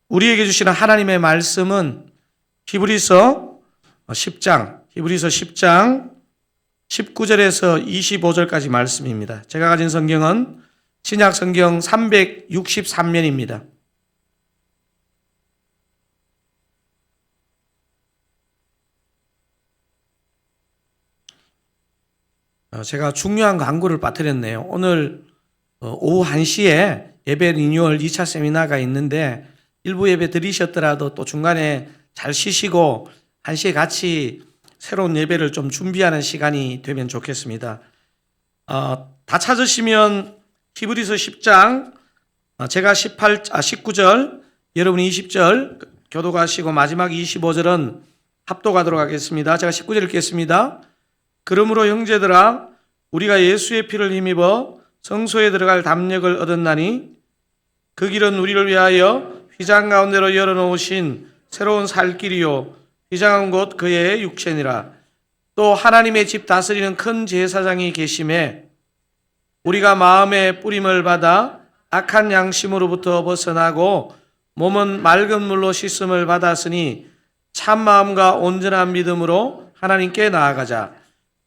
우리에게 주시는 하나님의 말씀은 히브리서 10장 19절에서 25절까지 말씀입니다. 제가 가진 성경은 신약 성경 363면입니다. 제가 중요한 광고를 빠뜨렸네요. 오늘 오후 1시에 예배 리뉴얼 2차 세미나가 있는데 일부 예배 들으셨더라도 또 중간에 잘 쉬시고 1시에 같이 새로운 예배를 좀 준비하는 시간이 되면 좋겠습니다. 다 찾으시면 히브리서 10장 제가 19절 여러분이 20절 교도가시고 마지막 25절은 합독하도록 하겠습니다. 제가 19절 읽겠습니다. 그러므로 형제들아 우리가 예수의 피를 힘입어 성소에 들어갈 담력을 얻었나니 그 길은 우리를 위하여 휘장 가운데로 열어놓으신 새로운 살 길이요 휘장한 곳 그의 육체니라. 또 하나님의 집 다스리는 큰 제사장이 계심에 우리가 마음의 뿌림을 받아 악한 양심으로부터 벗어나고 몸은 맑은 물로 씻음을 받았으니 참 마음과 온전한 믿음으로 하나님께 나아가자.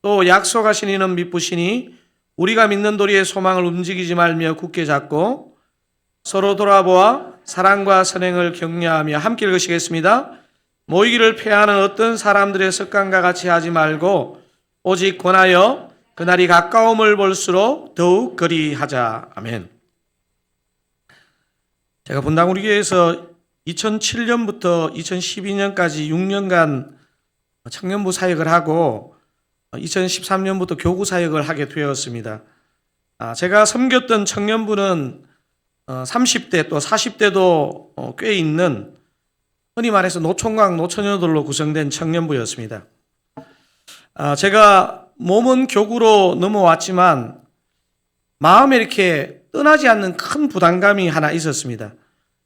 또 약속하신 이는 미쁘시니 우리가 믿는 도리의 소망을 움직이지 말며 굳게 잡고 서로 돌아보아 사랑과 선행을 격려하며 함께 읽으시겠습니다. 모이기를 폐하는 어떤 사람들의 습관과 같이 하지 말고 오직 권하여 그날이 가까움을 볼수록 더욱 그리하자. 아멘. 제가 분당 우리 교회에서 2007년부터 2012년까지 6년간 청년부 사역을 하고 2013년부터 교구 사역을 하게 되었습니다. 제가 섬겼던 청년부는 30대 또 40대도 꽤 있는 흔히 말해서 노총각 노처녀들로 구성된 청년부였습니다. 제가 몸은 교구로 넘어왔지만 마음에 이렇게 떠나지 않는 큰 부담감이 하나 있었습니다.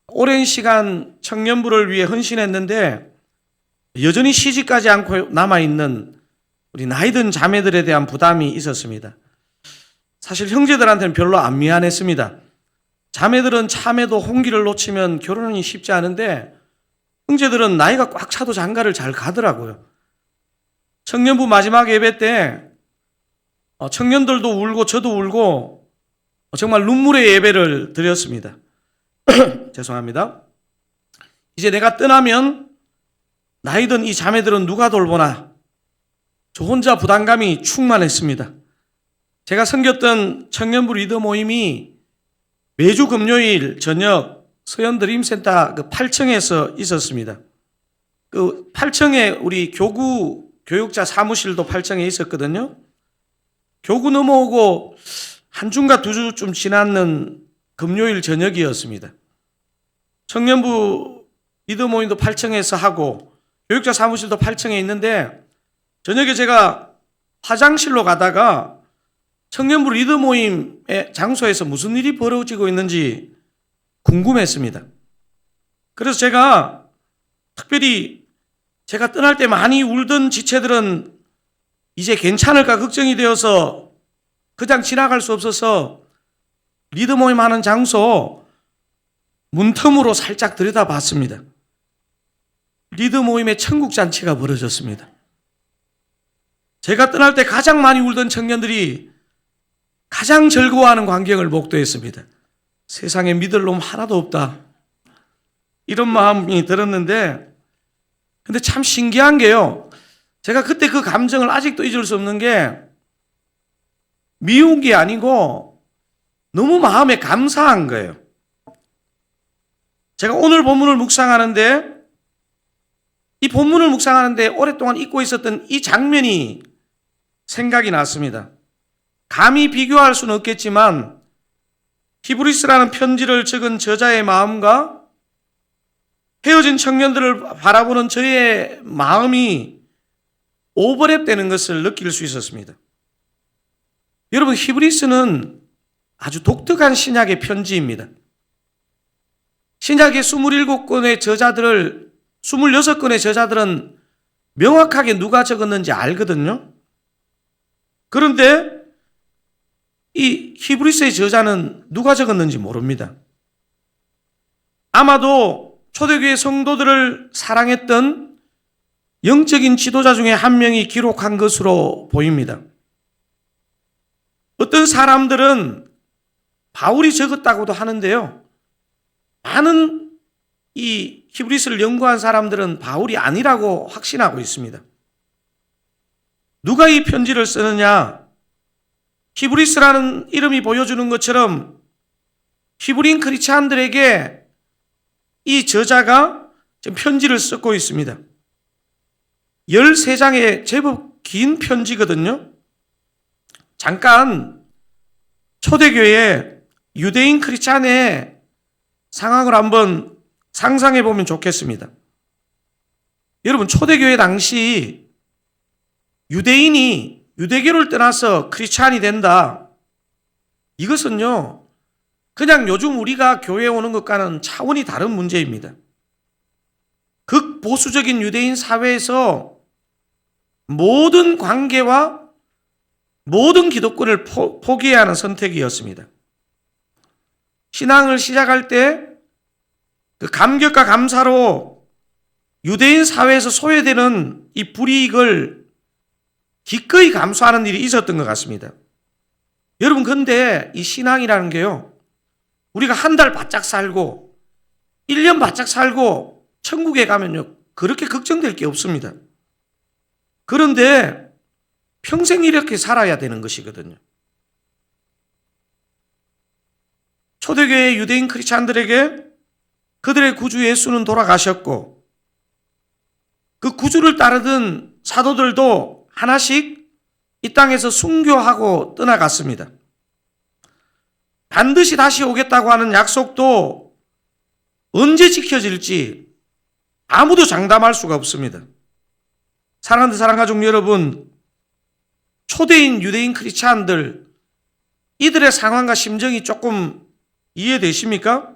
오랜 시간 청년부를 위해 헌신했는데 여전히 시집가지 않고 남아있는 우리 나이든 자매들에 대한 부담이 있었습니다. 사실 형제들한테는 별로 안 미안했습니다. 자매들은 참에도 홍기를 놓치면 결혼이 쉽지 않은데 형제들은 나이가 꽉 차도 장가를 잘 가더라고요. 청년부 마지막 예배 때 청년들도 울고 저도 울고 정말 눈물의 예배를 드렸습니다. 죄송합니다. 이제 내가 떠나면 나이든 이 자매들은 누가 돌보나 저 혼자 부담감이 충만했습니다. 제가 섬겼던 청년부 리더 모임이 매주 금요일 저녁 서현드림센터 그 8층에서 있었습니다. 그 8층에 우리 교구 교육자 사무실도 8층에 있었거든요. 교구 넘어오고 한 주인가 두 주쯤 지났는 금요일 저녁이었습니다. 청년부 리더 모임도 8층에서 하고 교육자 사무실도 8층에 있는데 저녁에 제가 화장실로 가다가 청년부 리더 모임의 장소에서 무슨 일이 벌어지고 있는지 궁금했습니다. 그래서 제가 특별히 제가 떠날 때 많이 울던 지체들은 이제 괜찮을까 걱정이 되어서 그냥 지나갈 수 없어서 리더 모임 하는 장소 문틈으로 살짝 들여다봤습니다. 리더 모임의 천국잔치가 벌어졌습니다. 제가 떠날 때 가장 많이 울던 청년들이 가장 즐거워하는 광경을 목도했습니다. 세상에 믿을 놈 하나도 없다. 이런 마음이 들었는데 근데 참 신기한 게요. 제가 그때 그 감정을 아직도 잊을 수 없는 게 미운 게 아니고 너무 마음에 감사한 거예요. 제가 오늘 본문을 묵상하는데 이 본문을 묵상하는데 오랫동안 잊고 있었던 이 장면이 생각이 났습니다. 감히 비교할 수는 없겠지만 히브리스라는 편지를 적은 저자의 마음과 헤어진 청년들을 바라보는 저의 마음이 오버랩되는 것을 느낄 수 있었습니다. 여러분, 히브리스는 아주 독특한 신약의 편지입니다. 신약의 27권의 저자들을 26권의 저자들은 명확하게 누가 적었는지 알거든요. 그런데 이 히브리서의 저자는 누가 적었는지 모릅니다. 아마도 초대교회 성도들을 사랑했던 영적인 지도자 중에 한 명이 기록한 것으로 보입니다. 어떤 사람들은 바울이 적었다고도 하는데요. 많은 이 히브리서를 연구한 사람들은 바울이 아니라고 확신하고 있습니다. 누가 이 편지를 쓰느냐? 히브리서라는 이름이 보여주는 것처럼 히브리인 크리스찬들에게 이 저자가 지금 편지를 쓰고 있습니다. 13장의 제법 긴 편지거든요. 잠깐 초대교회 유대인 크리스찬의 상황을 한번 상상해 보면 좋겠습니다. 여러분, 초대교회 당시 유대인이 유대교를 떠나서 크리스찬이 된다. 이것은요, 그냥 요즘 우리가 교회에 오는 것과는 차원이 다른 문제입니다. 극보수적인 유대인 사회에서 모든 관계와 모든 기독권을 포기해야 하는 선택이었습니다. 신앙을 시작할 때 그 감격과 감사로 유대인 사회에서 소외되는 이 불이익을 기꺼이 감수하는 일이 있었던 것 같습니다. 여러분, 근데 이 신앙이라는 게요, 우리가 한 달 바짝 살고 1년 바짝 살고 천국에 가면요, 그렇게 걱정될 게 없습니다. 그런데 평생 이렇게 살아야 되는 것이거든요. 초대교회 유대인 크리스찬들에게 그들의 구주 예수는 돌아가셨고, 그 구주를 따르던 사도들도 하나씩 이 땅에서 순교하고 떠나갔습니다. 반드시 다시 오겠다고 하는 약속도 언제 지켜질지 아무도 장담할 수가 없습니다. 사랑하는 사랑가족 여러분, 초대인 유대인 크리스찬들, 이들의 상황과 심정이 조금 이해되십니까?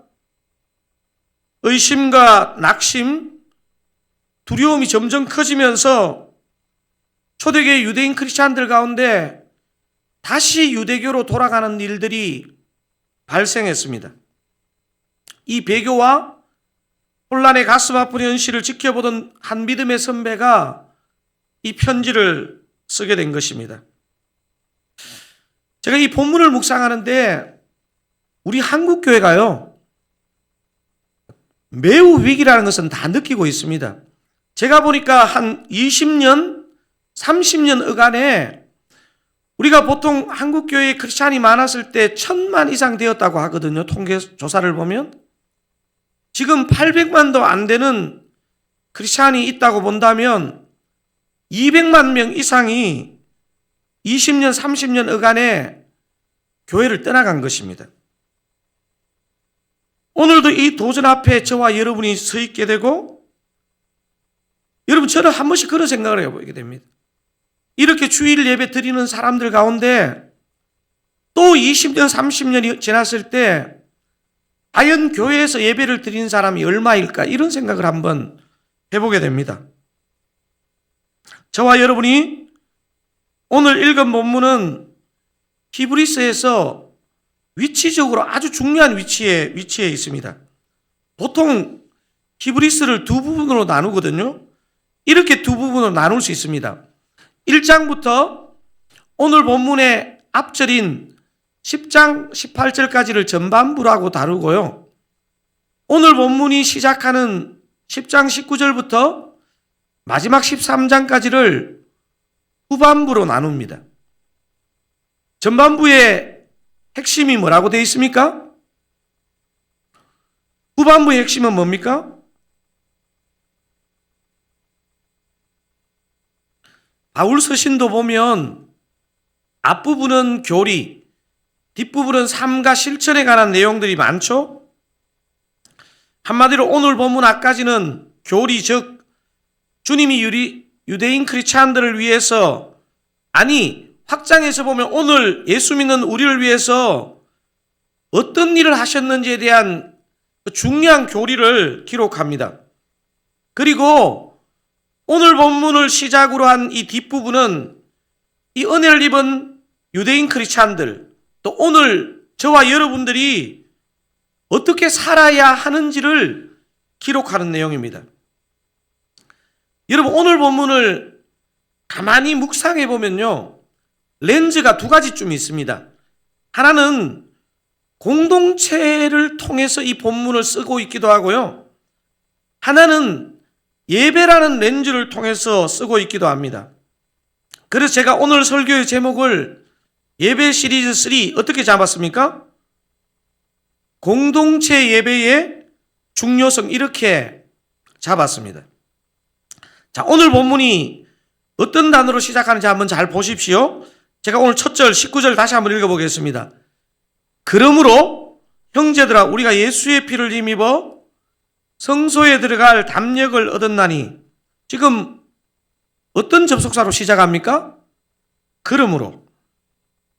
의심과 낙심, 두려움이 점점 커지면서 초대교회 유대인 크리스찬들 가운데 다시 유대교로 돌아가는 일들이 발생했습니다. 이 배교와 혼란의 가슴 아픈 현실을 지켜보던 한 믿음의 선배가 이 편지를 쓰게 된 것입니다. 제가 이 본문을 묵상하는데 우리 한국교회가요, 매우 위기라는 것은 다 느끼고 있습니다. 제가 보니까 한 20년, 30년 어간에 우리가 보통 한국교회에 크리스찬이 많았을 때 1000만 이상 되었다고 하거든요. 통계 조사를 보면. 지금 800만도 안 되는 크리스찬이 있다고 본다면 200만 명 이상이 20년, 30년 어간에 교회를 떠나간 것입니다. 오늘도 이 도전 앞에 저와 여러분이 서 있게 되고, 여러분, 저는 한 번씩 그런 생각을 해보게 됩니다. 이렇게 주일 예배 드리는 사람들 가운데 또 20년, 30년이 지났을 때 과연 교회에서 예배를 드리는 사람이 얼마일까? 이런 생각을 한번 해보게 됩니다. 저와 여러분이 오늘 읽은 본문은 히브리서에서 위치적으로 아주 중요한 위치에 있습니다. 보통 히브리서를 두 부분으로 나누거든요. 이렇게 두 부분으로 나눌 수 있습니다. 1장부터 오늘 본문의 앞절인 10장 18절까지를 전반부라고 다루고요. 오늘 본문이 시작하는 10장 19절부터 마지막 13장까지를 후반부로 나눕니다. 전반부의 핵심이 뭐라고 되어 있습니까? 후반부의 핵심은 뭡니까? 바울 서신도 보면 앞부분은 교리, 뒷부분은 삶과 실천에 관한 내용들이 많죠? 한마디로 오늘 본문 앞까지는 교리, 즉 주님이 유대인 크리스찬들을 위해서, 아니 확장해서 보면 오늘 예수 믿는 우리를 위해서 어떤 일을 하셨는지에 대한 중요한 교리를 기록합니다. 그리고 오늘 본문을 시작으로 한 이 뒷부분은 이 은혜를 입은 유대인 크리스찬들, 또 오늘 저와 여러분들이 어떻게 살아야 하는지를 기록하는 내용입니다. 여러분, 오늘 본문을 가만히 묵상해 보면요, 렌즈가 두 가지쯤 있습니다. 하나는 공동체를 통해서 이 본문을 쓰고 있기도 하고요, 하나는 예배라는 렌즈를 통해서 쓰고 있기도 합니다. 그래서 제가 오늘 설교의 제목을 예배 시리즈 3 어떻게 잡았습니까? 공동체 예배의 중요성, 이렇게 잡았습니다. 자, 오늘 본문이 어떤 단어로 시작하는지 한번 잘 보십시오. 제가 오늘 첫 절 19절 다시 한번 읽어보겠습니다. 그러므로 형제들아, 우리가 예수의 피를 힘입어 성소에 들어갈 담력을 얻었나니, 지금 어떤 접속사로 시작합니까? 그러므로.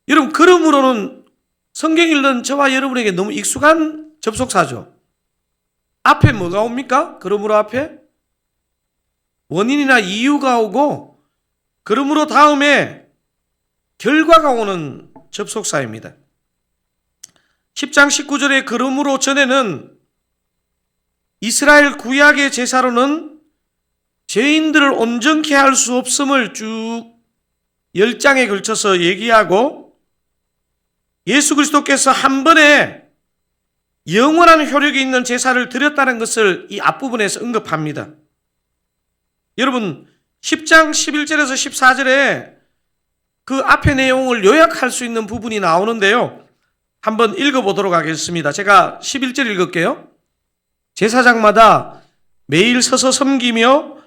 여러분, 그러므로는 성경 읽는 저와 여러분에게 너무 익숙한 접속사죠. 앞에 뭐가 옵니까? 그러므로 앞에 원인이나 이유가 오고, 그러므로 다음에 결과가 오는 접속사입니다. 10장 19절에 그러므로 전에는 이스라엘 구약의 제사로는 죄인들을 온전케 할 수 없음을 쭉 10장에 걸쳐서 얘기하고, 예수 그리스도께서 한 번에 영원한 효력이 있는 제사를 드렸다는 것을 이 앞부분에서 언급합니다. 여러분, 10장 11절에서 14절에 그 앞의 내용을 요약할 수 있는 부분이 나오는데요, 한번 읽어보도록 하겠습니다. 제가 11절 읽을게요. 제사장마다 매일 서서 섬기며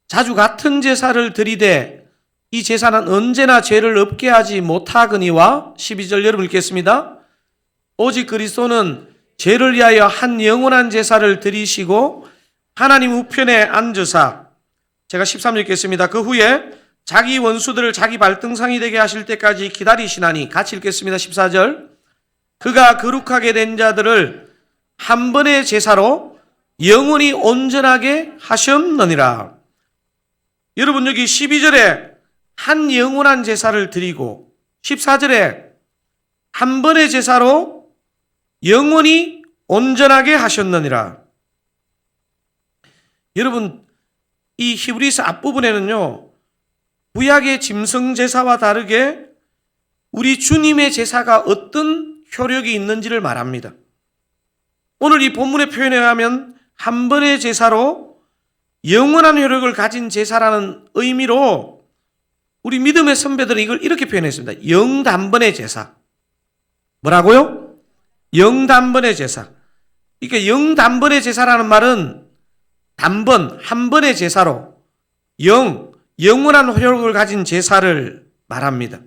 자주 같은 제사를 드리되 이 제사는 언제나 죄를 없게 하지 못하거니와, 12절 여러분 읽겠습니다. 오직 그리스도는 죄를 위하여 한 영원한 제사를 드리시고 하나님 우편에 앉으사, 제가 13절 읽겠습니다. 그 후에 자기 원수들을 자기 발등상이 되게 하실 때까지 기다리시나니, 같이 읽겠습니다. 14절. 그가 거룩하게 된 자들을 한 번의 제사로 영원히 온전하게 하셨느니라. 여러분, 여기 12절에 한 영원한 제사를 드리고 14절에 한 번의 제사로 영원히 온전하게 하셨느니라. 여러분, 이 히브리서 앞부분에는요, 구약의 짐승 제사와 다르게 우리 주님의 제사가 어떤 효력이 있는지를 말합니다. 오늘 이 본문의 표현에 의하면 한 번의 제사로 영원한 효력을 가진 제사라는 의미로 우리 믿음의 선배들은 이걸 이렇게 표현했습니다. 영단번의 제사. 뭐라고요? 영단번의 제사. 그러니까 영단번의 제사라는 말은 단번, 한 번의 제사로 영원한 효력을 가진 제사를 말합니다.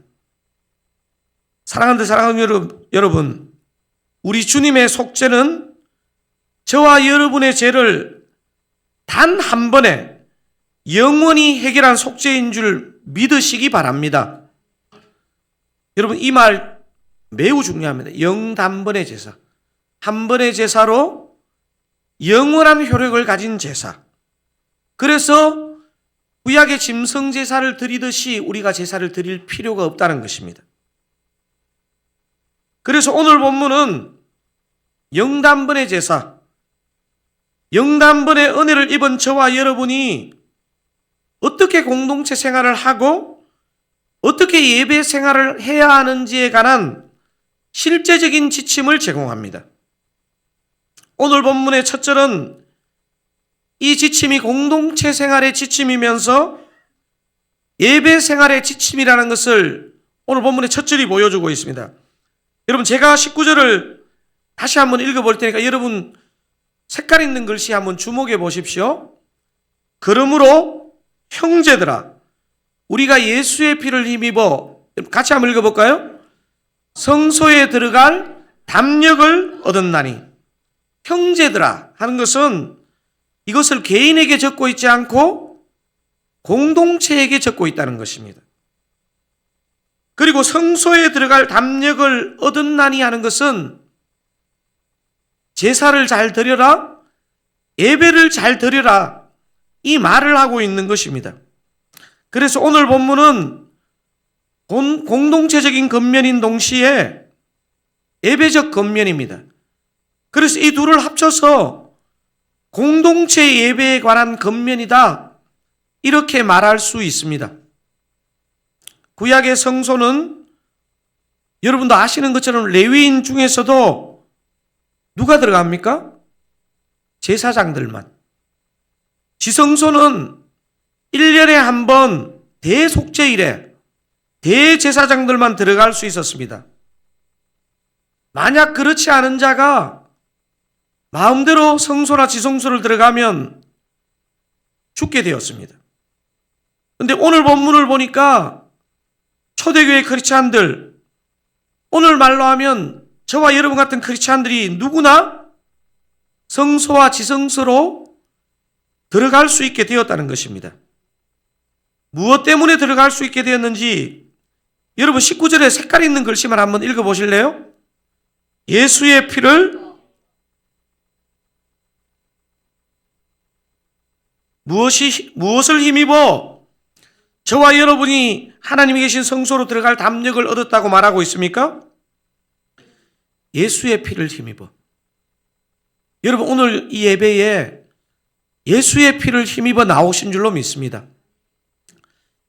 사랑하는 여러분, 우리 주님의 속죄는 저와 여러분의 죄를 단 한 번에 영원히 해결한 속죄인 줄 믿으시기 바랍니다. 여러분, 이 말 매우 중요합니다. 영단번의 제사. 한 번의 제사로 영원한 효력을 가진 제사. 그래서 구약의 짐승 제사를 드리듯이 우리가 제사를 드릴 필요가 없다는 것입니다. 그래서 오늘 본문은 영단번의 제사, 영단번의 은혜를 입은 저와 여러분이 어떻게 공동체 생활을 하고 어떻게 예배 생활을 해야 하는지에 관한 실제적인 지침을 제공합니다. 오늘 본문의 첫 절은 이 지침이 공동체 생활의 지침이면서 예배 생활의 지침이라는 것을 오늘 본문의 첫 절이 보여주고 있습니다. 여러분, 제가 19절을 다시 한번 읽어볼 테니까 여러분 색깔 있는 글씨 한번 주목해 보십시오. 그러므로 형제들아, 우리가 예수의 피를 힘입어, 같이 한번 읽어볼까요? 성소에 들어갈 담력을 얻었나니. 형제들아 하는 것은 이것을 개인에게 적고 있지 않고 공동체에게 적고 있다는 것입니다. 그리고 성소에 들어갈 담력을 얻었나니 하는 것은 제사를 잘 드려라, 예배를 잘 드려라, 이 말을 하고 있는 것입니다. 그래서 오늘 본문은 공동체적인 겉면인 동시에 예배적 겉면입니다. 그래서 이 둘을 합쳐서 공동체 예배에 관한 겉면이다, 이렇게 말할 수 있습니다. 구약의 성소는 여러분도 아시는 것처럼 레위인 중에서도 누가 들어갑니까? 제사장들만. 지성소는 1년에 한 번 대속죄일에 대제사장들만 들어갈 수 있었습니다. 만약 그렇지 않은 자가 마음대로 성소나 지성소를 들어가면 죽게 되었습니다. 그런데 오늘 본문을 보니까 초대교회 크리스찬들, 오늘 말로 하면 저와 여러분 같은 크리스찬들이 누구나 성소와 지성소로 들어갈 수 있게 되었다는 것입니다. 무엇 때문에 들어갈 수 있게 되었는지 여러분 19절에 색깔 있는 글씨만 한번 읽어보실래요? 예수의 피를 무엇을 힘입어 저와 여러분이 하나님이 계신 성소로 들어갈 담력을 얻었다고 말하고 있습니까? 예수의 피를 힘입어. 여러분 오늘 이 예배에 예수의 피를 힘입어 나오신 줄로 믿습니다.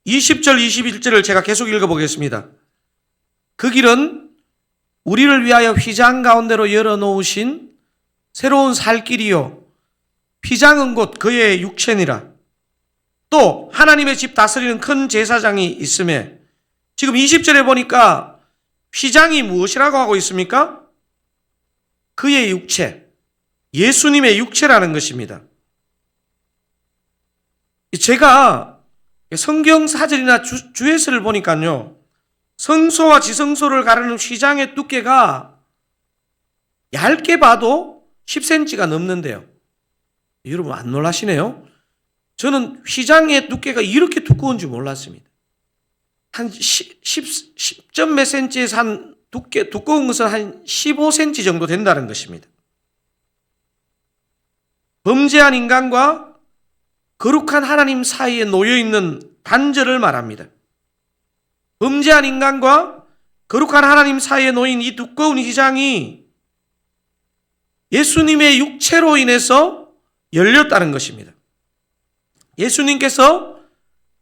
20절 21절을 제가 계속 읽어보겠습니다. 그 길은 우리를 위하여 휘장 가운데로 열어놓으신 새로운 살 길이요 휘장은 곧 그의 육체니라. 또 하나님의 집 다스리는 큰 제사장이 있음에, 지금 20절에 보니까 휘장이 무엇이라고 하고 있습니까? 그의 육체, 예수님의 육체라는 것입니다. 제가 성경 사절이나 주예서를 보니까요, 성소와 지성소를 가르는 휘장의 두께가 얇게 봐도 10cm가 넘는데요. 여러분 안 놀라시네요? 저는 휘장의 두께가 이렇게 두꺼운 줄 몰랐습니다. 한 10점 몇 cm에서 한 두꺼운 것은 한 15cm 정도 된다는 것입니다. 범죄한 인간과 거룩한 하나님 사이에 놓여있는 단절을 말합니다. 범죄한 인간과 거룩한 하나님 사이에 놓인 이 두꺼운 휘장이 예수님의 육체로 인해서 열렸다는 것입니다. 예수님께서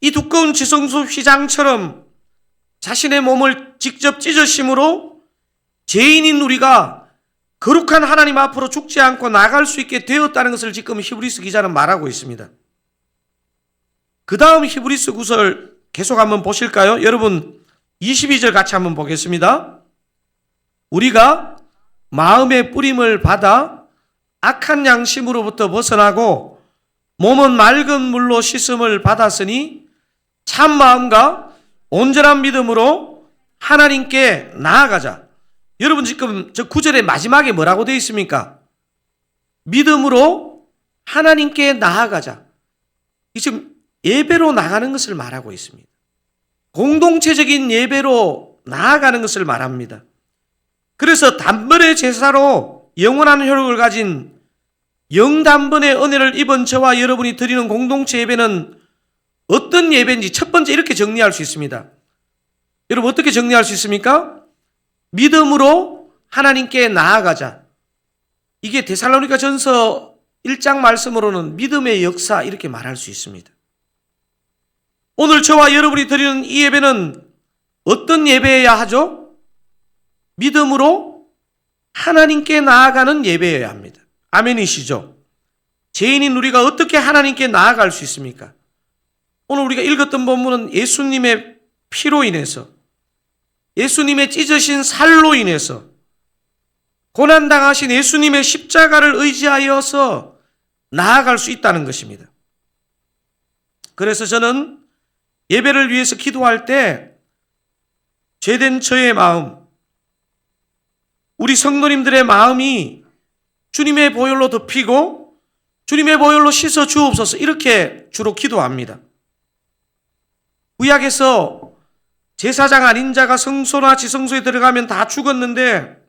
이 두꺼운 지성소 휘장처럼 자신의 몸을 직접 찢으심으로 죄인인 우리가 거룩한 하나님 앞으로 죽지 않고 나갈 수 있게 되었다는 것을 지금 히브리서 기자는 말하고 있습니다. 그 다음 히브리서 구절 계속 한번 보실까요? 여러분 22절 같이 한번 보겠습니다. 우리가 마음의 뿌림을 받아 악한 양심으로부터 벗어나고 몸은 맑은 물로 씻음을 받았으니 참 마음과 온전한 믿음으로 하나님께 나아가자. 여러분 지금 저 구절의 마지막에 뭐라고 되어 있습니까? 믿음으로 하나님께 나아가자. 이 지금 예배로 나가는 것을 말하고 있습니다. 공동체적인 예배로 나아가는 것을 말합니다. 그래서 단번의 제사로 영원한 효력을 가진 영단번의 은혜를 입은 저와 여러분이 드리는 공동체 예배는 어떤 예배인지 첫 번째 이렇게 정리할 수 있습니다. 여러분 어떻게 정리할 수 있습니까? 믿음으로 하나님께 나아가자. 이게 데살로니가 전서 1장 말씀으로는 믿음의 역사 이렇게 말할 수 있습니다. 오늘 저와 여러분이 드리는 이 예배는 어떤 예배여야 하죠? 믿음으로 하나님께 나아가는 예배여야 합니다. 아멘이시죠? 죄인인 우리가 어떻게 하나님께 나아갈 수 있습니까? 오늘 우리가 읽었던 본문은 예수님의 피로 인해서, 예수님의 찢으신 살로 인해서, 고난당하신 예수님의 십자가를 의지하여서 나아갈 수 있다는 것입니다. 그래서 저는 예배를 위해서 기도할 때 죄된 저의 마음, 우리 성도님들의 마음이 주님의 보혈로 덮이고 주님의 보혈로 씻어 주옵소서 이렇게 주로 기도합니다. 구약에서 제사장 아닌 자가 성소나 지성소에 들어가면 다 죽었는데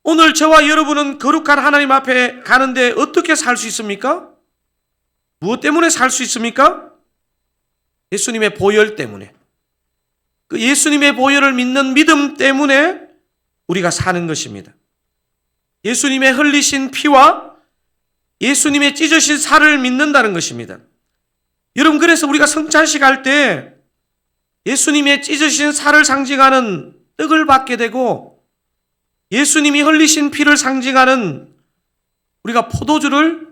오늘 저와 여러분은 거룩한 하나님 앞에 가는데 어떻게 살 수 있습니까? 무엇 때문에 살 수 있습니까? 예수님의 보혈 때문에. 그 예수님의 보혈을 믿는 믿음 때문에 우리가 사는 것입니다. 예수님의 흘리신 피와 예수님의 찢으신 살을 믿는다는 것입니다. 여러분, 그래서 우리가 성찬식 할 때 예수님의 찢으신 살을 상징하는 떡을 받게 되고 예수님이 흘리신 피를 상징하는 우리가 포도주를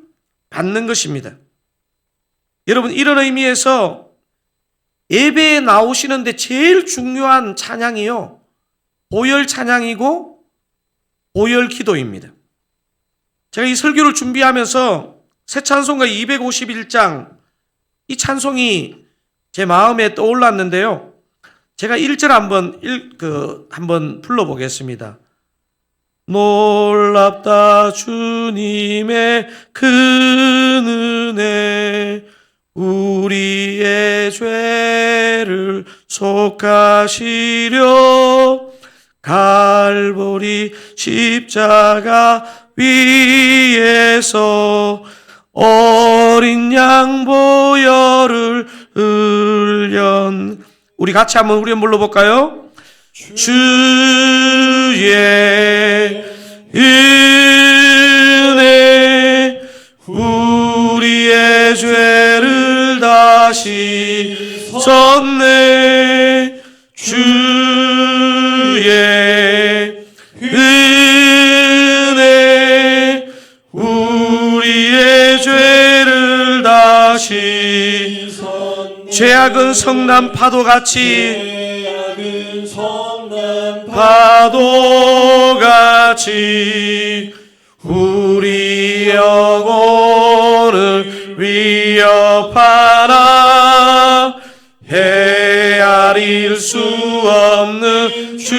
받는 것입니다. 여러분, 이런 의미에서 예배에 나오시는데 제일 중요한 찬양이요, 보혈 찬양이고 보혈 기도입니다. 제가 이 설교를 준비하면서 새 찬송가 251장 이 찬송이 제 마음에 떠올랐는데요. 제가 1절 한번 불러보겠습니다. 놀랍다 주님의 큰 은혜, 우리의 죄를 속하시려 갈보리 십자가 위에서 어린 양 보혈을 흘련. 우리 같이 한번 우리 불러볼까요? 주의 은혜, 우리의 죄를 다시 섰네. 주의 은혜, 우리의 죄를 다시 섰네. 죄악은 성난 파도같이 파도같이 우리 영혼을 위협하나 헤아릴 수 없는 주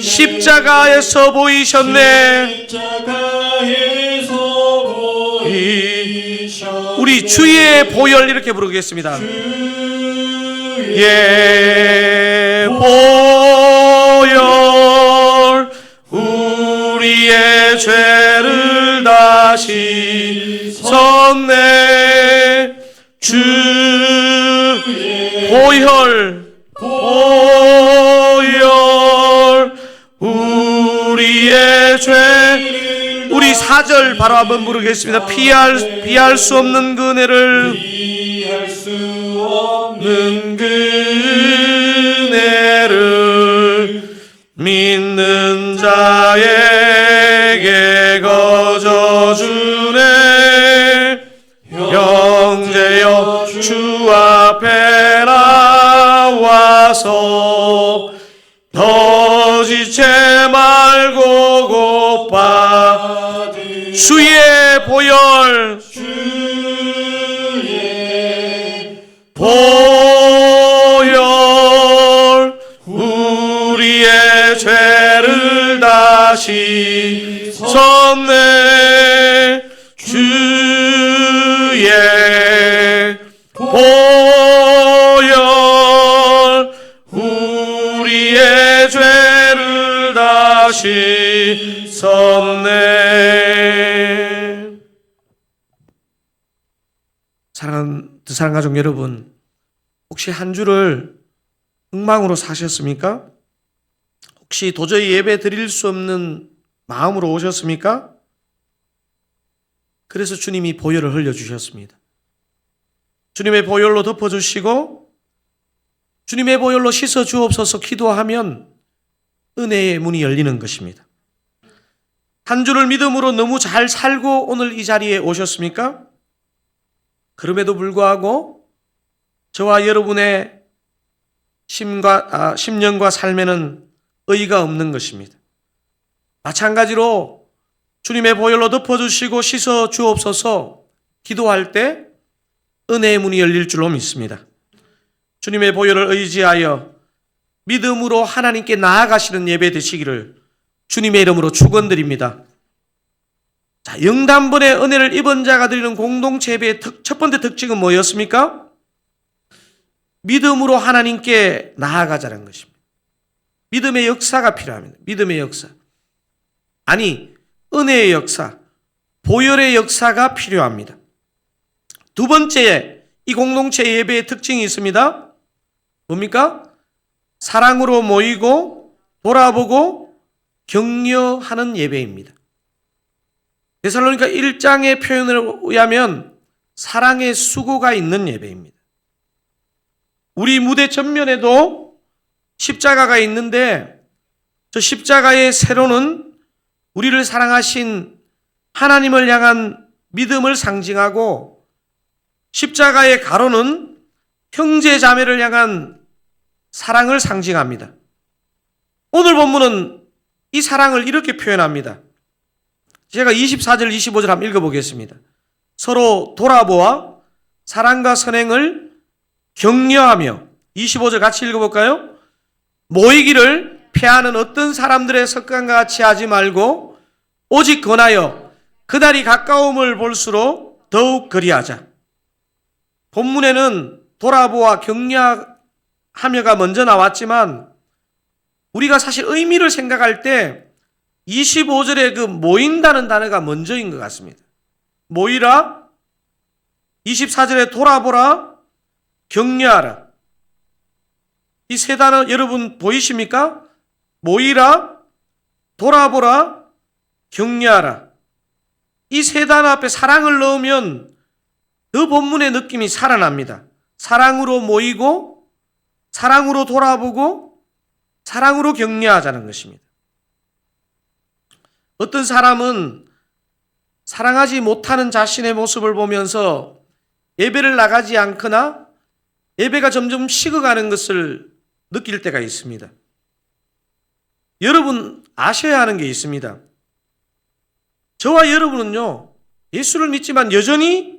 십자가에서 보이셨네. 우리 주의 보혈 이렇게 부르겠습니다. 예, 보혈, 우리의 죄를 다시 섰네. 주 보혈, 보혈, 우리의 죄. 우리 4절 바로 한번 부르겠습니다. 피할 수 없는 그 은혜를, 피할 수 없는 그 은혜를 믿는 자에게 거저 주네. 형제여 주 앞에 나와서 더 지체 말고 곧바 주의 보혈, 보혈, 우리의 죄를 다시 섰네. 주의 보혈, 우리의 죄를 다시 섰네. 사랑하는 가족 여러분, 혹시 한 주를 엉망으로 사셨습니까? 혹시 도저히 예배 드릴 수 없는 마음으로 오셨습니까? 그래서 주님이 보혈을 흘려주셨습니다. 주님의 보혈로 덮어주시고 주님의 보혈로 씻어 주옵소서 기도하면 은혜의 문이 열리는 것입니다. 한 주를 믿음으로 너무 잘 살고 오늘 이 자리에 오셨습니까? 그럼에도 불구하고 저와 여러분의 심령과 삶에는 의의가 없는 것입니다. 마찬가지로 주님의 보혈로 덮어주시고 씻어 주옵소서 기도할 때 은혜의 문이 열릴 줄로 믿습니다. 주님의 보혈을 의지하여 믿음으로 하나님께 나아가시는 예배 되시기를 주님의 이름으로 축원드립니다. 자, 영단번의 은혜를 입은 자가 드리는 공동체 예배의 첫 번째 특징은 뭐였습니까? 믿음으로 하나님께 나아가자는 것입니다. 믿음의 역사가 필요합니다. 믿음의 역사. 아니, 은혜의 역사, 보혈의 역사가 필요합니다. 두 번째, 이 공동체 예배의 특징이 있습니다. 뭡니까? 사랑으로 모이고 돌아보고 격려하는 예배입니다. 데살로니가 1장의 표현에 의하면 사랑의 수고가 있는 예배입니다. 우리 무대 전면에도 십자가가 있는데 저 십자가의 세로는 우리를 사랑하신 하나님을 향한 믿음을 상징하고 십자가의 가로는 형제 자매를 향한 사랑을 상징합니다. 오늘 본문은 이 사랑을 이렇게 표현합니다. 제가 24절, 25절 한번 읽어보겠습니다. 서로 돌아보아 사랑과 선행을 격려하며 25절 같이 읽어볼까요? 모이기를 피하는 어떤 사람들의 습관과 같이 하지 말고 오직 권하여 그날이 가까움을 볼수록 더욱 그리하자. 본문에는 돌아보아 격려하며가 먼저 나왔지만 우리가 사실 의미를 생각할 때 25절에 그 모인다는 단어가 먼저인 것 같습니다. 모이라, 24절에 돌아보라, 격려하라. 이 세 단어 여러분 보이십니까? 모이라, 돌아보라, 격려하라. 이 세 단어 앞에 사랑을 넣으면 그 본문의 느낌이 살아납니다. 사랑으로 모이고, 사랑으로 돌아보고, 사랑으로 격려하자는 것입니다. 어떤 사람은 사랑하지 못하는 자신의 모습을 보면서 예배를 나가지 않거나 예배가 점점 식어가는 것을 느낄 때가 있습니다. 여러분 아셔야 하는 게 있습니다. 저와 여러분은요, 예수를 믿지만 여전히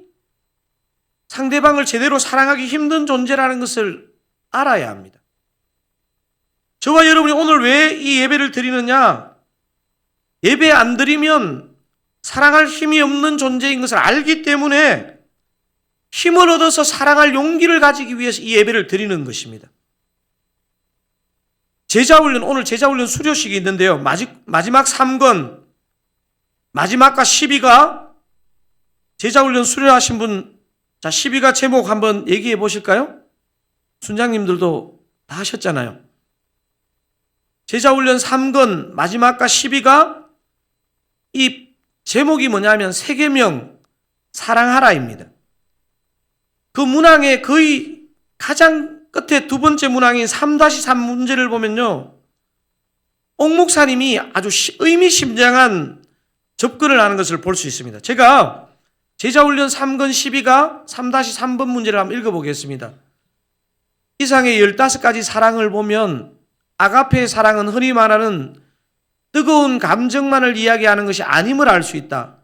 상대방을 제대로 사랑하기 힘든 존재라는 것을 알아야 합니다. 저와 여러분이 오늘 왜 이 예배를 드리느냐? 예배 안 드리면 사랑할 힘이 없는 존재인 것을 알기 때문에 힘을 얻어서 사랑할 용기를 가지기 위해서 이 예배를 드리는 것입니다. 제자훈련, 오늘 제자훈련 수료식이 있는데요. 마지막 3권, 마지막과 12가 제자훈련 수료하신 분, 자, 12가 제목 한번 얘기해 보실까요? 순장님들도 다 하셨잖아요. 제자훈련 3권, 마지막과 12가 이 제목이 뭐냐면 세계명 사랑하라입니다. 그 문항의 거의 가장 끝에 두 번째 문항인 3-3 문제를 보면요, 옥 목사님이 아주 의미심장한 접근을 하는 것을 볼 수 있습니다. 제가 제자훈련 3권 12가 3-3번 문제를 한번 읽어보겠습니다. 이상의 15가지 사랑을 보면 아가페의 사랑은 흔히 말하는 뜨거운 감정만을 이야기하는 것이 아님을 알 수 있다.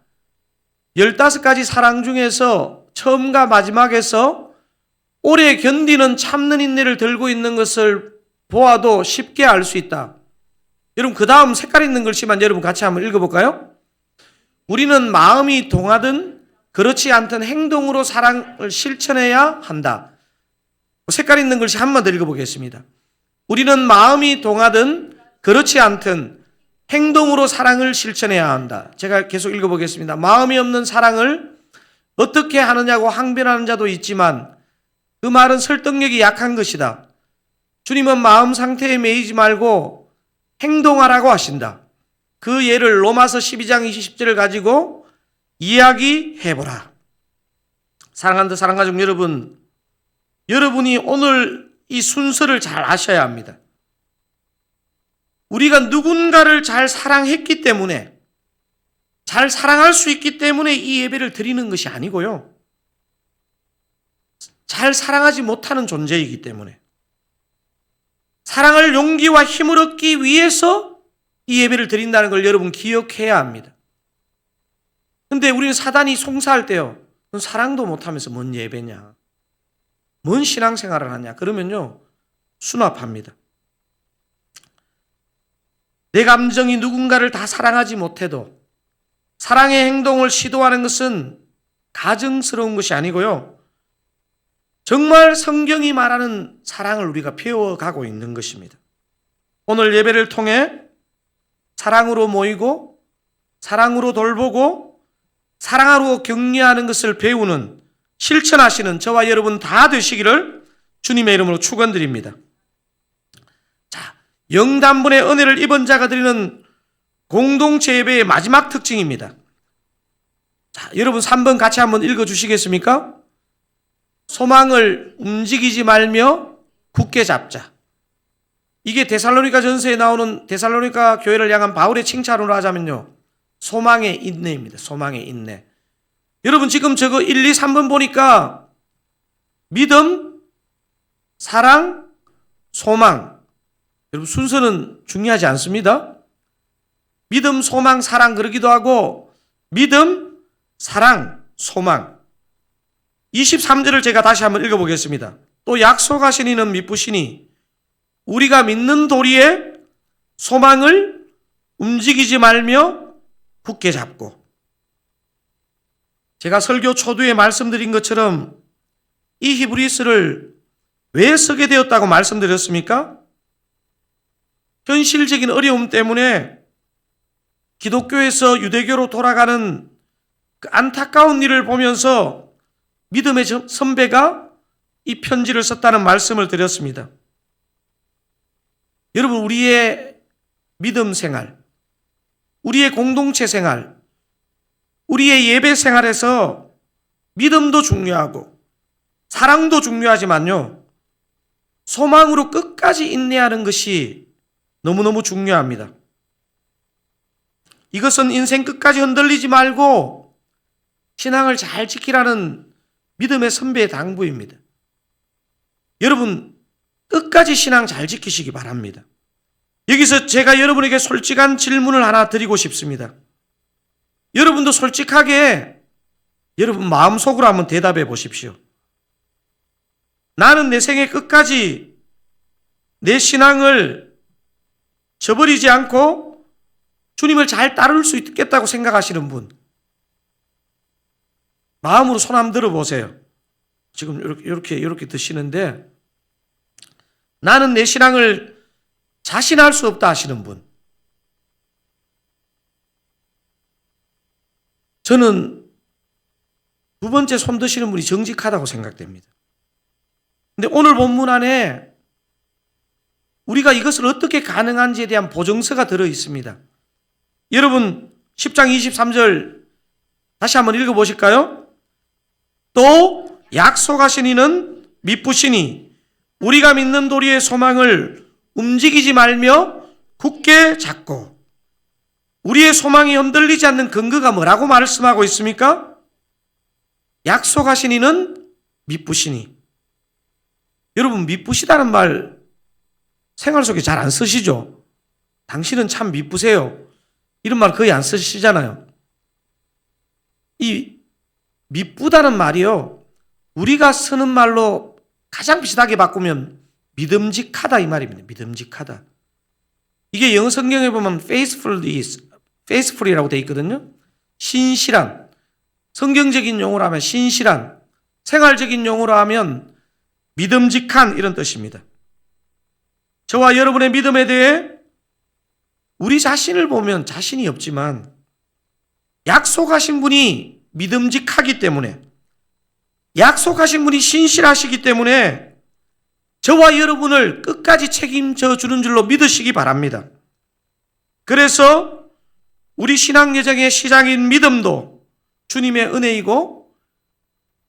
15가지 사랑 중에서 처음과 마지막에서 오래 견디는 참는 인내를 들고 있는 것을 보아도 쉽게 알 수 있다. 여러분 그 다음 색깔 있는 글씨만 여러분 같이 한번 읽어볼까요? 우리는 마음이 동하든 그렇지 않든 행동으로 사랑을 실천해야 한다. 색깔 있는 글씨 한 번 더 읽어보겠습니다. 우리는 마음이 동하든 그렇지 않든 행동으로 사랑을 실천해야 한다. 제가 계속 읽어보겠습니다. 마음이 없는 사랑을 어떻게 하느냐고 항변하는 자도 있지만 그 말은 설득력이 약한 것이다. 주님은 마음 상태에 매이지 말고 행동하라고 하신다. 그 예를 로마서 12장 20절을 가지고 이야기해보라. 사랑하는 사랑가족 여러분, 여러분이 오늘 이 순서를 잘 아셔야 합니다. 우리가 누군가를 잘 사랑했기 때문에, 잘 사랑할 수 있기 때문에 이 예배를 드리는 것이 아니고요, 잘 사랑하지 못하는 존재이기 때문에 사랑할 용기와 힘을 얻기 위해서 이 예배를 드린다는 걸 여러분 기억해야 합니다. 근데 우리는 사단이 송사할 때요, 넌 사랑도 못하면서 뭔 예배냐, 뭔 신앙생활을 하냐, 그러면요 수납합니다. 내 감정이 누군가를 다 사랑하지 못해도 사랑의 행동을 시도하는 것은 가증스러운 것이 아니고요, 정말 성경이 말하는 사랑을 우리가 배워가고 있는 것입니다. 오늘 예배를 통해 사랑으로 모이고 사랑으로 돌보고 사랑으로 격려하는 것을 배우는, 실천하시는 저와 여러분 다 되시기를 주님의 이름으로 축원드립니다. 자, 영단분의 은혜를 입은 자가 드리는 공동체 예배의 마지막 특징입니다. 자, 여러분 3번 같이 한번 읽어 주시겠습니까? 소망을 움직이지 말며 굳게 잡자. 이게 데살로니가 전서에 나오는 데살로니가 교회를 향한 바울의 칭찬으로 하자면요, 소망의 인내입니다. 소망의 인내. 여러분 지금 저거 1, 2, 3번 보니까 믿음, 사랑, 소망. 여러분 순서는 중요하지 않습니다. 믿음, 소망, 사랑 그러기도 하고 믿음, 사랑, 소망. 23절을 제가 다시 한번 읽어보겠습니다. 또 약속하신 이는 미쁘시니 우리가 믿는 도리에 소망을 움직이지 말며 굳게 잡고. 제가 설교 초두에 말씀드린 것처럼 이 히브리서를 왜 쓰게 되었다고 말씀드렸습니까? 현실적인 어려움 때문에 기독교에서 유대교로 돌아가는 그 안타까운 일을 보면서 믿음의 선배가 이 편지를 썼다는 말씀을 드렸습니다. 여러분 우리의 믿음 생활, 우리의 공동체 생활, 우리의 예배 생활에서 믿음도 중요하고 사랑도 중요하지만요, 소망으로 끝까지 인내하는 것이 너무너무 중요합니다. 이것은 인생 끝까지 흔들리지 말고 신앙을 잘 지키라는 믿음의 선배의 당부입니다. 여러분 끝까지 신앙 잘 지키시기 바랍니다. 여기서 제가 여러분에게 솔직한 질문을 하나 드리고 싶습니다. 여러분도 솔직하게 여러분 마음속으로 한번 대답해 보십시오. 나는 내 생애 끝까지 내 신앙을 저버리지 않고 주님을 잘 따를 수 있겠다고 생각하시는 분, 마음으로 손 한번 들어보세요. 지금 이렇게 드시는데 나는 내 신앙을 자신할 수 없다 하시는 분. 저는 두 번째 손 드시는 분이 정직하다고 생각됩니다. 근데 오늘 본문 안에 우리가 이것을 어떻게 가능한지에 대한 보증서가 들어 있습니다. 여러분 10장 23절 다시 한번 읽어보실까요? 또 약속하신 이는 미쁘시니 우리가 믿는 도리의 소망을 움직이지 말며 굳게 잡고. 우리의 소망이 흔들리지 않는 근거가 뭐라고 말씀하고 있습니까? 약속하신 이는 미쁘시니. 여러분 미쁘시다는 말 생활 속에 잘 안 쓰시죠? 당신은 참 미쁘세요. 이런 말 거의 안 쓰시잖아요. 이 미쁘다는 말이요, 우리가 쓰는 말로 가장 비슷하게 바꾸면 믿음직하다 이 말입니다. 믿음직하다. 이게 영어 성경에 보면 faithful이라고 되어 있거든요. 신실한, 성경적인 용어로 하면 신실한, 생활적인 용어로 하면 믿음직한 이런 뜻입니다. 저와 여러분의 믿음에 대해 우리 자신을 보면 자신이 없지만 약속하신 분이 믿음직하기 때문에, 약속하신 분이 신실하시기 때문에 저와 여러분을 끝까지 책임져 주는 줄로 믿으시기 바랍니다. 그래서 우리 신앙 여정의 시작인 믿음도 주님의 은혜이고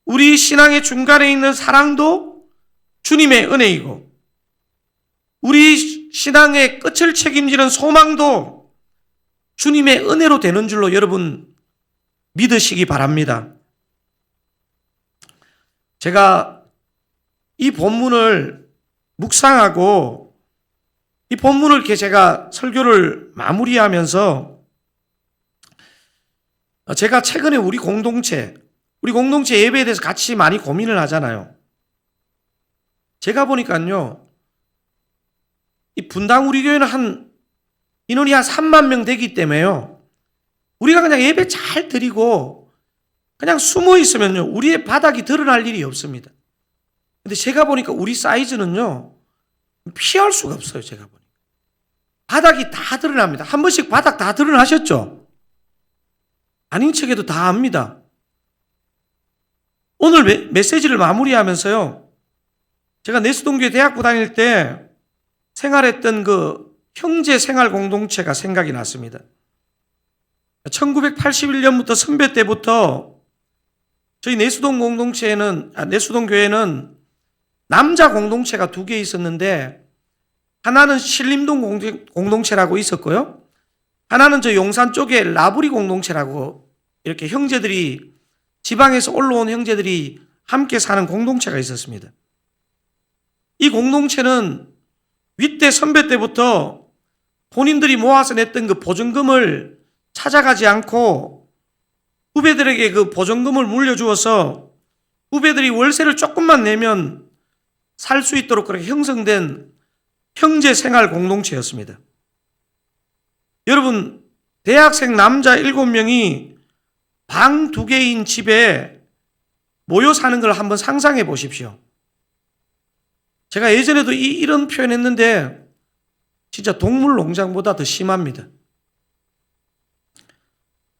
우리 신앙의 중간에 있는 사랑도 주님의 은혜이고 우리 신앙의 끝을 책임지는 소망도 주님의 은혜로 되는 줄로 여러분 믿으시기 바랍니다. 제가 이 본문을 묵상하고 이 본문을 이렇게 제가 설교를 마무리하면서 제가 최근에 우리 공동체 예배에 대해서 같이 많이 고민을 하잖아요. 제가 보니까요, 이 분당 우리 교회는 인원이 한 3만 명 되기 때문에요, 우리가 그냥 예배 잘 드리고 그냥 숨어 있으면요, 우리의 바닥이 드러날 일이 없습니다. 근데 제가 보니까 우리 사이즈는요, 피할 수가 없어요. 제가 보니까 바닥이 다 드러납니다. 한 번씩 바닥 다 드러나셨죠? 아닌 척해도 다 압니다. 오늘 메시지를 마무리하면서요, 제가 내수동교회 대학부 다닐 때 생활했던 그 형제 생활 공동체가 생각이 났습니다. 1981년부터 선배 때부터 저희 내수동 교회는 남자 공동체가 2개 있었는데, 하나는 신림동 공동체라고 있었고요. 하나는 저 용산 쪽에 라브리 공동체라고 이렇게 형제들이, 지방에서 올라온 형제들이 함께 사는 공동체가 있었습니다. 이 공동체는 윗대 선배 때부터 본인들이 모아서 냈던 그 보증금을 찾아가지 않고 후배들에게 그 보증금을 물려주어서 후배들이 월세를 조금만 내면 살 수 있도록 그렇게 형성된 형제 생활 공동체였습니다. 여러분, 대학생 남자 7명이 방 2개인 집에 모여 사는 걸 한번 상상해 보십시오. 제가 예전에도 이런 표현했는데 진짜 동물 농장보다 더 심합니다.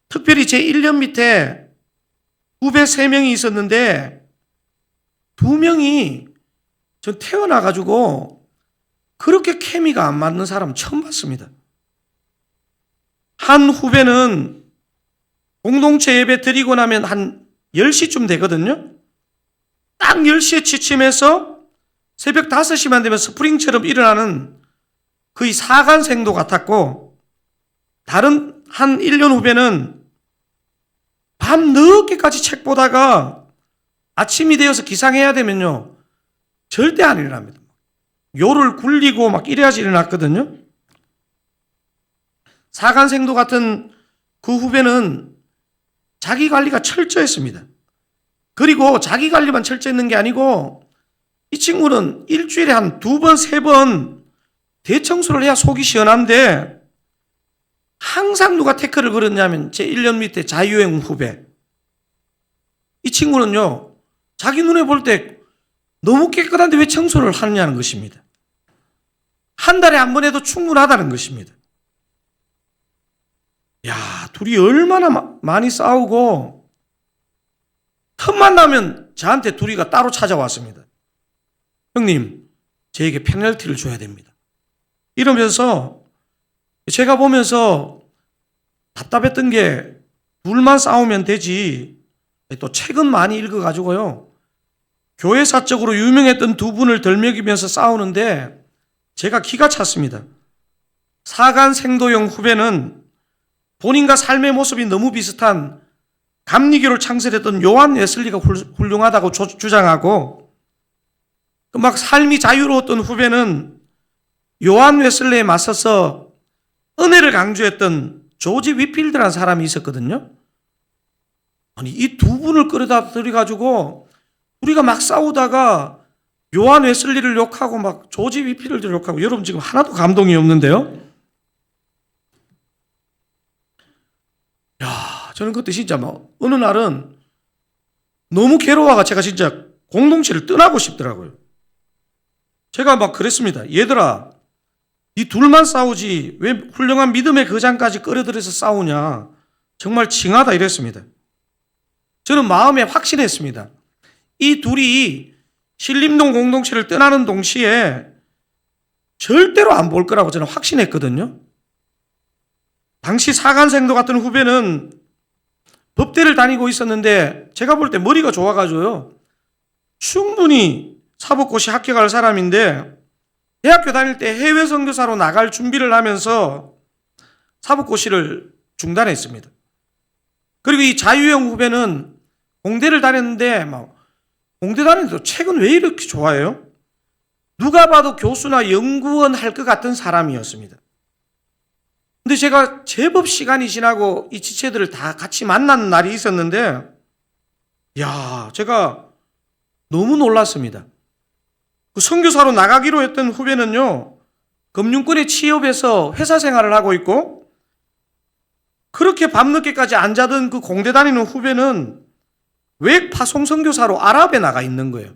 특별히 제 1년 밑에 후배 3명이 있었는데 2명이 전 태어나가지고 그렇게 케미가 안 맞는 사람 처음 봤습니다. 한 후배는 공동체 예배 드리고 나면 한 10시쯤 되거든요. 딱 10시에 취침해서 새벽 5시만 되면 스프링처럼 일어나는 거의 사간생도 같았고, 다른 한 1년 후배는 밤 늦게까지 책 보다가 아침이 되어서 기상해야 되면요 절대 안 일어납니다. 요를 굴리고 막 이래야지 일어났거든요. 사간생도 같은 그 후배는 자기 관리가 철저했습니다. 그리고 자기 관리만 철저했는 게 아니고 이 친구는 일주일에 한 2번, 3번 대청소를 해야 속이 시원한데, 항상 누가 태클을 걸었냐면 제 1년 밑에 자유형 후배. 이 친구는요, 자기 눈에 볼 때 너무 깨끗한데 왜 청소를 하느냐는 것입니다. 한 달에 한 번 해도 충분하다는 것입니다. 야, 둘이 얼마나 많이 싸우고, 틈만 나면 저한테 둘이가 따로 찾아왔습니다. 형님, 저에게 페널티를 줘야 됩니다. 이러면서 제가 보면서 답답했던 게, 둘만 싸우면 되지, 또 책은 많이 읽어가지고요, 교회사적으로 유명했던 2분을 덜먹이면서 싸우는데 제가 기가 찼습니다. 사간생도형 후배는 본인과 삶의 모습이 너무 비슷한 감리교를 창설했던 요한 웨슬리가 훌륭하다고 주장하고, 막 삶이 자유로웠던 후배는 요한 웨슬리에 맞서서 은혜를 강조했던 조지 위필드라는 사람이 있었거든요. 아니, 이 2분을 끌어다 들여가지고 우리가 막 싸우다가 요한 웨슬리를 욕하고 막 조지 위필드를 욕하고, 여러분 지금 하나도 감동이 없는데요? 야, 저는 그때 진짜 어느 날은 너무 괴로워가 제가 진짜 공동체를 떠나고 싶더라고요. 제가 막 그랬습니다. 얘들아, 이 둘만 싸우지 왜 훌륭한 믿음의 거장까지 끌어들여서 싸우냐. 정말 징하다 이랬습니다. 저는 마음에 확신했습니다. 이 둘이 신림동 공동체를 떠나는 동시에 절대로 안 볼 거라고 저는 확신했거든요. 당시 사간생도 같은 후배는 법대를 다니고 있었는데 제가 볼 때 머리가 좋아가지고요, 충분히 사법고시 합격할 사람인데, 대학교 다닐 때 해외 선교사로 나갈 준비를 하면서 사법고시를 중단했습니다. 그리고 이 자유형 후배는 공대를 다녔는데 공대 다니는데 책은 왜 이렇게 좋아해요? 누가 봐도 교수나 연구원 할 것 같은 사람이었습니다. 근데 제가 제법 시간이 지나고 이 지체들을 다 같이 만난 날이 있었는데, 야, 제가 너무 놀랐습니다. 그 선교사로 나가기로 했던 후배는요, 금융권에 취업해서 회사 생활을 하고 있고, 그렇게 밤늦게까지 앉아던 그 공대 다니는 후배는 외국 파송 선교사로 아랍에 나가 있는 거예요.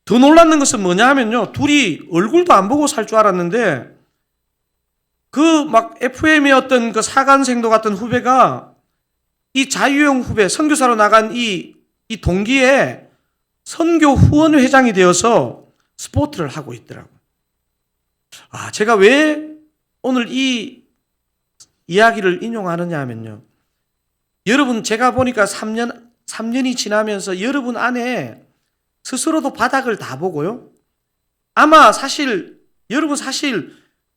더 놀랐는 것은 뭐냐 하면요, 둘이 얼굴도 안 보고 살 줄 알았는데, 그 막 FM이었던 그 사간생도 같은 후배가 이 자유형 후배, 선교사로 나간 이 동기에 선교 후원 회장이 되어서 스포트를 하고 있더라고요. 아, 제가 왜 오늘 이 이야기를 인용하느냐 하면요. 여러분, 제가 보니까 3년이 지나면서 여러분 안에 스스로도 바닥을 다 보고요. 아마 여러분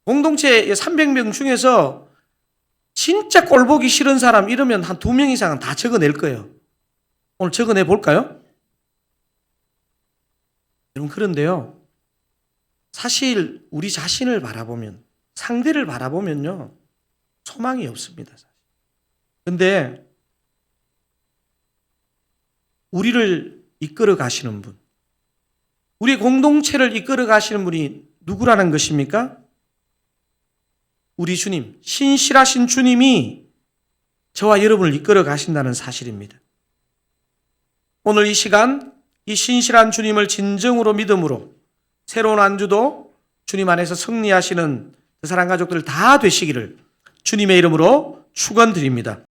공동체 300명 중에서 진짜 꼴보기 싫은 사람 이러면 한 2명 이상은 다 적어낼 거예요. 오늘 적어내 볼까요? 여러분, 그런데요. 사실 우리 자신을 바라보면, 상대를 바라보면요. 소망이 없습니다. 그런데 우리를 이끌어 가시는 분, 우리 공동체를 이끌어 가시는 분이 누구라는 것입니까? 우리 주님, 신실하신 주님이 저와 여러분을 이끌어 가신다는 사실입니다. 오늘 이 시간 이 신실한 주님을 진정으로 믿음으로 새로운 한 주도 주님 안에서 승리하시는 그 사랑 가족들 다 되시기를 주님의 이름으로 축원드립니다.